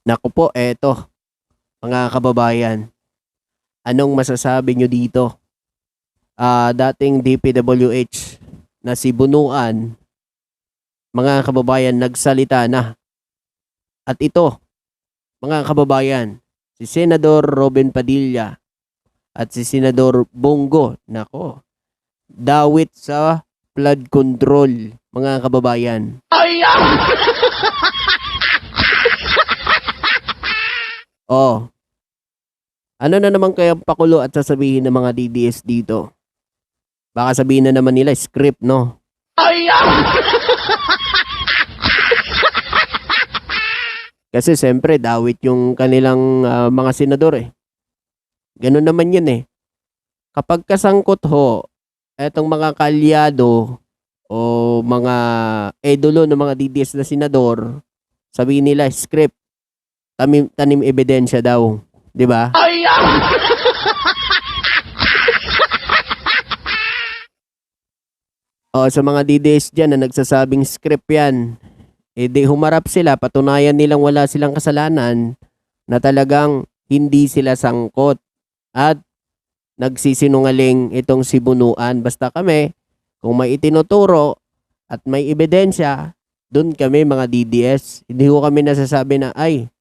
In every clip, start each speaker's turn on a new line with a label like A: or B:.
A: Naku po, eto, mga kababayan. Anong masasabi nyo dito? Dating DPWH na si Bunuan, mga kababayan, nagsalita na. At ito, mga kababayan, si Senador Robin Padilla at si Senador Bongo, nako, dawit sa flood control, mga kababayan. Oh, ano na naman kaya pakulo at sasabihin ng mga DDS dito? Baka sabihin na naman nila script, no? Kasi siyempre dawit yung kanilang mga senador eh. Ganun naman yun eh. Kapag kasangkot ho, etong mga kalyado o mga idolo ng mga DDS na senador, sabihin nila script, tanim ebidensya daw. 'Di ba? O sa mga DDS dyan na nagsasabing script yan, di humarap sila, patunayan nilang wala silang kasalanan na talagang hindi sila sangkot at nagsisinungaling itong si Bunuan. Basta kami, kung may itinuturo at may ebidensya, dun kami mga DDS. Hindi ko kami nasasabi na, ay,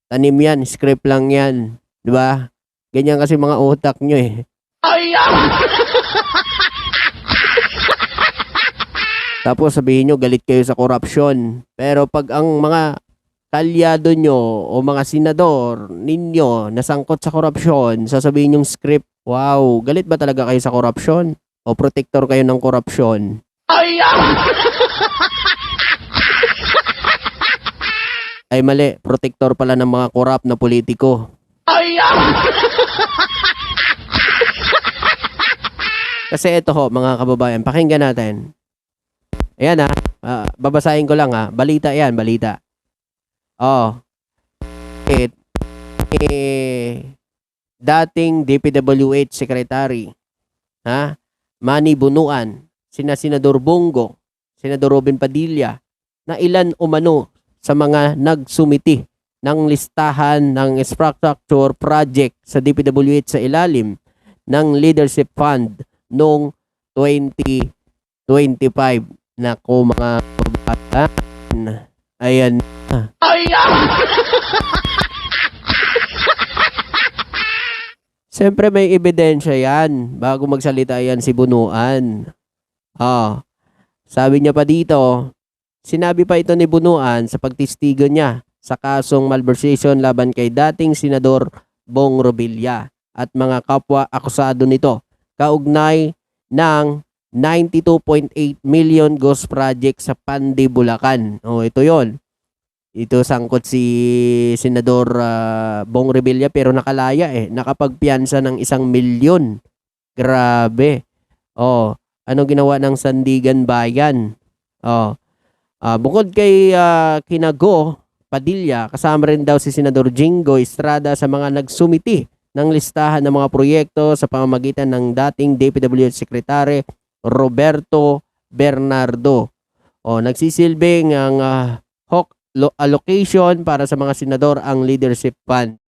A: tanim yan, script lang yan. Diba? Ganyan kasi mga utak nyo eh. Tapos sabihin nyo, galit kayo sa korupsyon. Pero pag ang mga kalyado nyo o mga senador ninyo nasangkot sa korupsyon, sasabihin yung script, wow, galit ba talaga kayo sa korupsyon? O protector kayo ng korupsyon? Ay mali, protector pala ng mga korap na politiko. Kasi ito ho, mga kababayan, pakinggan natin. Ayan babasahin ko lang balita yan, balita. Dating DPWH Secretary, Manny Bunuan, sina Senador Bongo, Senador Robin Padilla, na ilan umano sa mga nagsumiti ng listahan ng infrastructure project sa DPWH sa ilalim ng Leadership Fund noong 2025. Nako mga kabataan. Ayan. Siyempre may ebidensya yan bago magsalita yan si Bunuan. Sabi niya pa dito, sinabi pa ito ni Bunuan sa pagtistigo niya sa kasong malversation laban kay dating Senador Bong Revilla at mga kapwa akusado nito kaugnay ng 92.8 million ghost project sa Pandi, Bulacan. Ito yon. Ito sangkot si Senador Bong Revilla pero nakalaya nakapagpiyansa ng 1 milyon. Grabe. Ano ginawa ng Sandigan Bayan? Bukod kay Kinago Padilla, kasama rin daw si Senador Jingo Estrada sa mga nagsumiti ng listahan ng mga proyekto sa pamamagitan ng dating DPWH Secretary Roberto Bernardo. Nagsisilbing ang hawk allocation para sa mga senador ang Leadership Fund.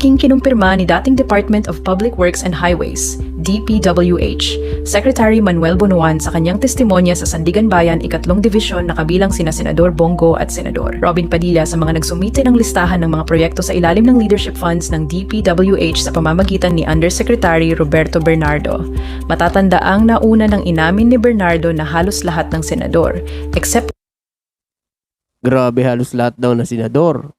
B: Kinumpirma ni dating Department of Public Works and Highways, DPWH, Secretary Manuel Bunuan sa kanyang testimonya sa Sandigan Bayan, 2 Divisyon na kabilang sina Senador Bongo at Senador Robin Padilla sa mga nagsumite ng listahan ng mga proyekto sa ilalim ng leadership funds ng DPWH sa pamamagitan ni Undersecretary Roberto Bernardo. Matatandaang nauna ng inamin ni Bernardo na halos lahat ng senador, except
A: Grabe, halos lahat daw na senador.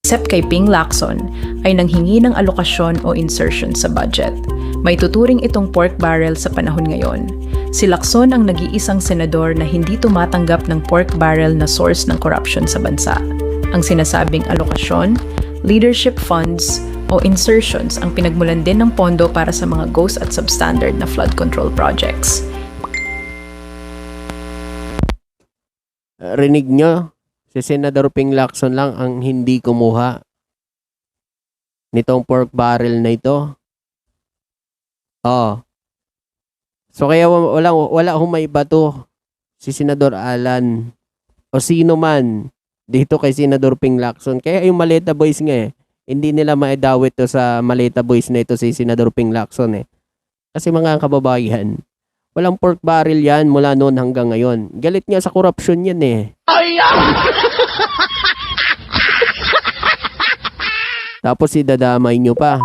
B: Kay Ping Lacson, ay nanghingi ng alokasyon o insertion sa budget. May tuturing itong pork barrel sa panahon ngayon. Si Lacson ang nag-iisang senador na hindi tumatanggap ng pork barrel na source ng corruption sa bansa. Ang sinasabing alokasyon, leadership funds, o insertions ang pinagmulan din ng pondo para sa mga ghost at substandard na flood control projects.
A: Rinig nyo? Si Senador Ping Lacson lang ang hindi kumuha nitong pork barrel na ito. So kaya wala humay bato si Senador Alan o sino man dito kay Senador Ping Lacson. Kaya yung Maleta Boys nga hindi nila maidawit to sa Maleta Boys na ito si Senador Ping Lacson Kasi mga kababayan, walang pork barrel yan mula noon hanggang ngayon. Galit nga sa korupsyon yan Tapos idadamay nyo pa.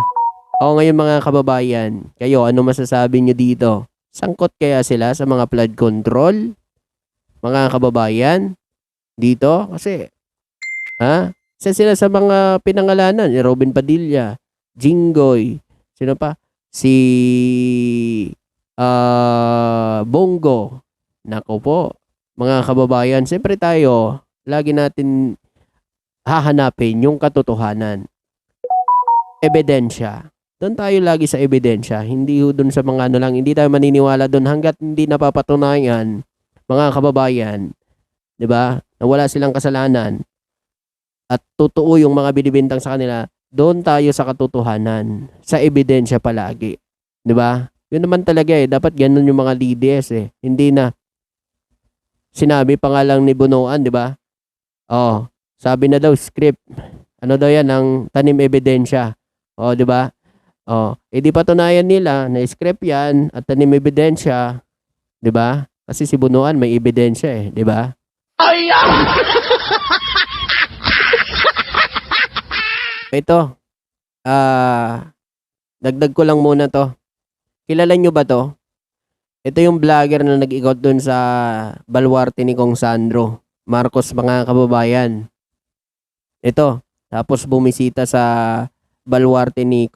A: O ngayon mga kababayan, kayo ano masasabi nyo dito? Sangkot kaya sila sa mga flood control? Mga kababayan, dito? Kasi, isa sila sa mga pinangalanan. Robin Padilla, Jinggoy, sino pa? Si Bongo. Nako po, mga kababayan, siyempre tayo, lagi natin hahanapin yung katotohanan. Ebidensya. Doon tayo lagi sa ebidensya. Hindi doon sa mga ano lang. Hindi tayo maniniwala doon hanggat hindi napapatunayan, mga kababayan, 'di ba? Na wala silang kasalanan at totoo yung mga binibintang sa kanila. Doon tayo sa katotohanan, sa ebidensya palagi, 'di ba? Yun naman talaga dapat ganun yung mga leaders Hindi na sinabi pa nga lang ni Bunuan, 'di ba? Oh, sabi na daw script. Ano daw 'yan ang tanim ebidensya. Oh, 'di ba? Oh, di patunayan nila na script 'yan at tanim ebidensya, 'di ba? Kasi si Bunuan may ebidensya 'di ba? Ito, dagdag ko lang muna to. Kilala nyo ba to? Ito yung vlogger na nag-ikot dun sa baluarte ni Kong Sandro Marcos, mga kababayan. Ito, tapos bumisita sa baluarte ni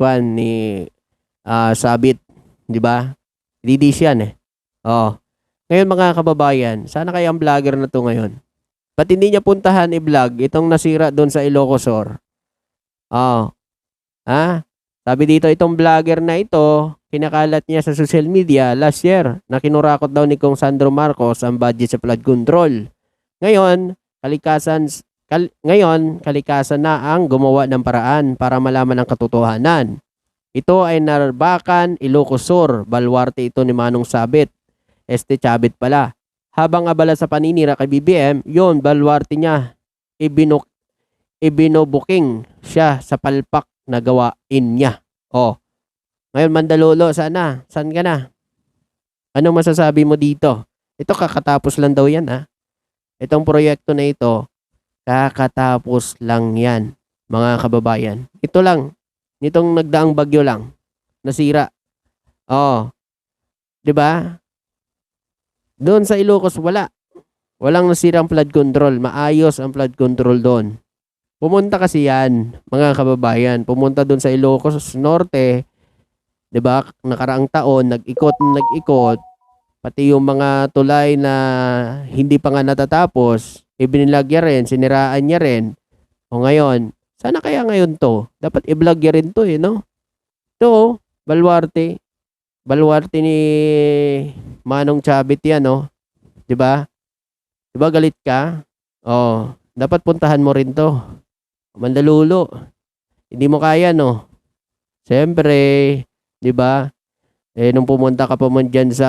A: Sabit, di ba? Didis yan Oh. Ngayon mga kababayan, sana kaya ang vlogger na to ngayon? Ba't hindi niya puntahan i-vlog itong nasira doon sa Ilocosur? Sabi dito, itong vlogger na ito, kinakalat niya sa social media last year na kinurakot daw ni Kong Sandro Marcos ang budget sa flood control. Ngayon, kalikasan na ang gumawa ng paraan para malaman ang katotohanan. Ito ay Narbacan, Ilocosur, baluarte ito ni Manong Sabit. Chabit pala. Habang abala sa paninira kay BBM, yon baluarte niya. Ibinobuking siya sa palpak na gawain niya. Ngayon Mandalolo, saan ka na? Anong masasabi mo dito? Ito kakatapos lang daw yan Itong proyekto na ito, kakatapos lang yan, mga kababayan. Ito lang, nitong nagdaang bagyo lang, nasira. 'Di ba? Doon sa Ilocos walang nasirang flood control. Maayos ang flood control doon. Pumunta kasi yan, mga kababayan. Pumunta doon sa Ilocos Norte, 'di ba? Nakaraang taon, nag-ikot. Pati yung mga tulay na hindi pa nga natatapos, ibinilag niya rin, siniraan niya rin. O ngayon, sana kaya ngayon to? Dapat i-vlog niya rin to no? Ito, baluarte. Baluarte ni Manong Chabit yan, 'Di ba? 'Di ba galit ka? Dapat puntahan mo rin to. Mandalulo. Hindi mo kaya, Siyempre, 'di ba? Nung pumunta ka pa man dyan sa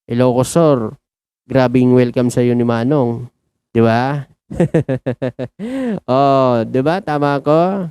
A: Ilocosur, grabing welcome sa iyo ni Manong. 'Di ba? 'Di ba? Tama ko?